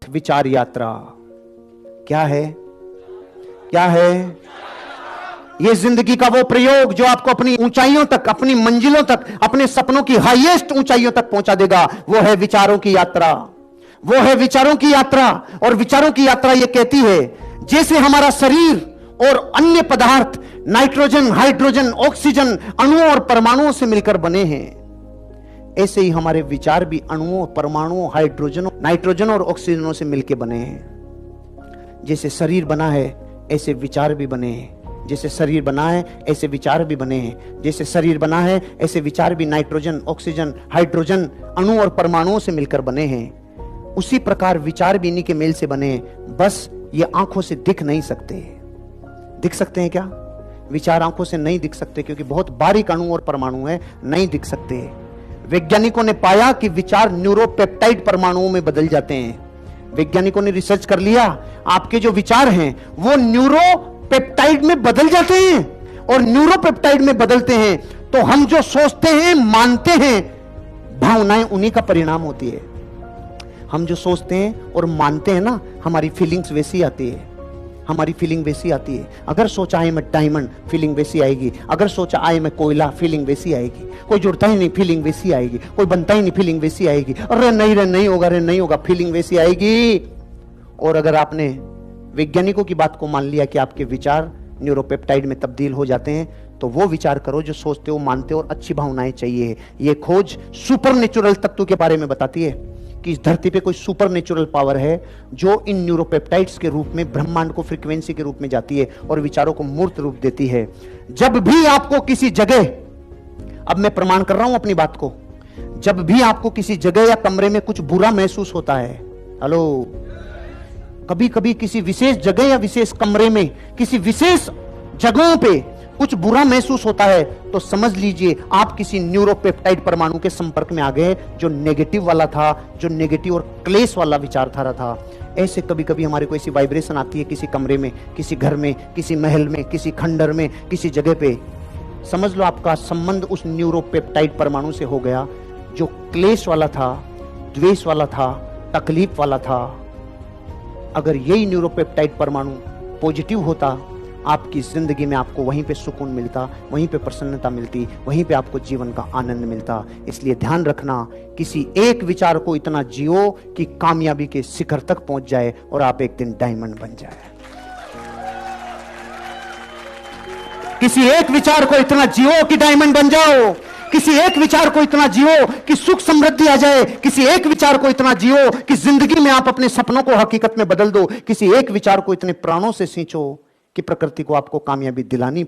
विचार यात्रा। क्या है? क्या है? ये जिंदगी का वो प्रयोग जो आपको अपनी ऊंचाइयों तक, अपनी मंजिलों तक, अपने सपनों की हाईएस्ट ऊंचाइयों तक पहुंचा देगा। वो है विचारों की यात्रा। वो है विचारों की यात्रा। और विचारों की यात्रा ये कहती है, जैसे हमारा शरीर और अन्य पदार्थ नाइट्रोजन, हाइड्रोजन, ऑक्सीजन, अणुओं और परमाणुओं से मिलकर बने हैं, ऐसे ही हमारे विचार भी अणुओं, परमाणुओं, हाइड्रोजन, नाइट्रोजन और ऑक्सीजनों से मिलकर बने हैं। जैसे शरीर बना है ऐसे विचार भी बने हैं। जैसे शरीर बना है ऐसे विचार भी बने हैं। जैसे शरीर बना है ऐसे विचार भी नाइट्रोजन, ऑक्सीजन, हाइड्रोजन, अणु और परमाणुओं से मिलकर बने हैं। उसी प्रकार विचार भी इन्हीं के मेल से बने हैं। बस ये आंखों से दिख नहीं सकते। दिख सकते हैं क्या? विचार आंखों से नहीं दिख सकते, क्योंकि बहुत बारीक अणु और परमाणु है, नहीं दिख सकते। वैज्ञानिकों ने पाया कि विचार न्यूरोपेप्टाइड परमाणुओं में बदल जाते हैं। वैज्ञानिकों ने रिसर्च कर लिया, आपके जो विचार हैं वो न्यूरोपेप्टाइड में बदल जाते हैं। और न्यूरोपेप्टाइड में बदलते हैं तो हम जो सोचते हैं, मानते हैं, भावनाएं उन्हीं का परिणाम होती है। हम जो सोचते हैं और मानते हैं ना, हमारी फीलिंग्स वैसी आती है। हमारी फीलिंग वैसी आती है। अगर सोचा आई मैं डायमंड, फीलिंग वैसी आएगी। अगर सोचा आई मैं कोयला, फीलिंग वैसी आएगी। कोई जुड़ता ही नहीं, फीलिंग वैसी आएगी। कोई बनता ही नहीं, फीलिंग वैसी आएगी। अरे नहीं होगा, अरे नहीं होगा, फीलिंग वैसी आएगी। और अगर आपने वैज्ञानिकों की बात को मान लिया कि आपके विचार न्यूरोपेप्टाइड में तब्दील हो जाते हैं, तो वो विचार करो जो सोचते हो, मानते हो और अच्छी भावनाएं चाहिए। ये खोज सुपर नेचुरल तत्व के बारे में बताती है कि इस धरती पे कोई सुपर नेचुरल पावर है जो इन न्यूरोपेप्टाइड्स के रूप में ब्रह्मांड को फ्रीक्वेंसी के रूप में जाती है और विचारों को मूर्त रूप देती है। जब भी आपको किसी जगह, अब मैं प्रमाण कर रहा हूं अपनी बात को, जब भी आपको किसी जगह या कमरे में कुछ बुरा महसूस होता है, हेलो, कभी कभी किसी विशेष जगह या विशेष कमरे में, किसी विशेष जगहों पे कुछ बुरा महसूस होता है, तो समझ लीजिए आप किसी न्यूरोपेप्टाइड परमाणु के संपर्क में आ गए जो नेगेटिव वाला था, जो नेगेटिव और क्लेश वाला विचारधारा था। ऐसे कभी कभी हमारे को ऐसी वाइब्रेशन आती है किसी कमरे में, किसी घर में, किसी महल में, किसी खंडर में, किसी जगह पे, समझ लो आपका संबंध उस न्यूरोपेप्टाइड परमाणु से हो गया जो क्लेश वाला था, द्वेष वाला था, तकलीफ वाला था। अगर यही न्यूरोपेप्टाइड परमाणु पॉजिटिव होता, आपकी जिंदगी में आपको वहीं पे सुकून मिलता, वहीं पे प्रसन्नता मिलती, वहीं पे आपको जीवन का आनंद मिलता। इसलिए ध्यान रखना, किसी एक विचार को इतना जियो कि कामयाबी के शिखर तक पहुंच जाए और आप एक दिन डायमंड बन जाए। किसी एक विचार को इतना जियो कि डायमंड बन जाओ। किसी एक विचार को इतना जियो कि सुख समृद्धि आ जाए। किसी एक विचार को इतना जियो कि जिंदगी में आप अपने सपनों को हकीकत में बदल दो। किसी एक विचार को इतने प्राणों से सींचो कि प्रकृति को आपको कामयाबी दिलानी